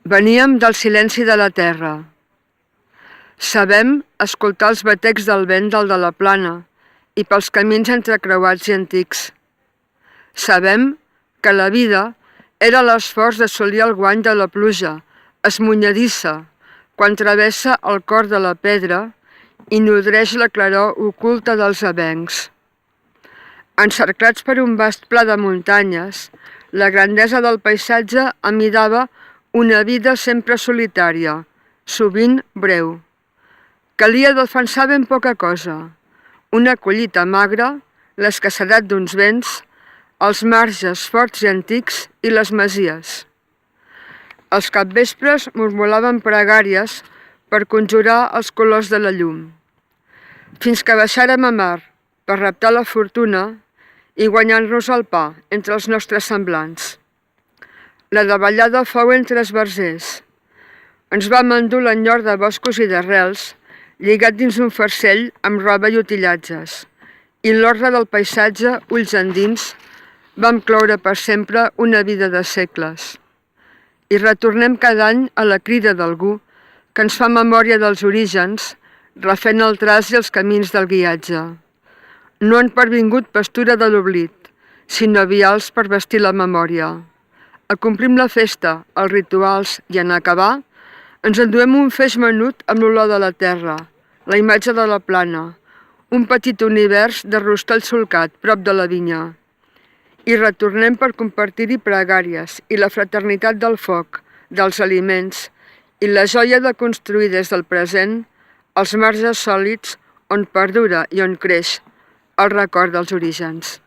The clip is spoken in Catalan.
Veníem del silenci de la terra. Sabem escoltar els batecs del vent dalt de la plana i pels camins entrecreuats i antics. Sabem que la vida era l'esforç d'assolir el guany de la pluja, esmunyadissa, quan travessa el cor de la pedra i nodreix la claror oculta dels avencs. Encerclats per un vast pla de muntanyes, la grandesa del paisatge amidava una vida sempre solitària, sovint breu. Calia defensar ben poca cosa: una collita magra, l'escassedat d'uns vents, els marges forts i antics i les masies. Els capvespres murmuraven pregàries per conjurar els colors de la llum, fins que baixàrem a mar per reptar la fortuna i guanyar-nos el pa entre els nostres semblants. La davallada fou entre esbarzers. Ens vam endur l'enyor de boscos i d'arrels, lligat dins un farcell amb roba i utillatges, i l'ordre del paisatge, ulls endins, vam cloure per sempre una vida de segles. I retornem cada any a la crida d'algú que ens fa memòria dels orígens, refent el traç i els camins del guiatge. No han pervingut pastura de l'oblit, sinó vials per vestir la memòria. Acomplim la festa, els rituals, i en acabar, ens enduem un feix menut amb l'olor de la terra, la imatge de la plana, un petit univers de rostall solcat prop de la vinya. I retornem per compartir-hi pregàries i la fraternitat del foc, dels aliments, i la joia de construir des del present els marges sòlids on perdura i on creix el record dels orígens.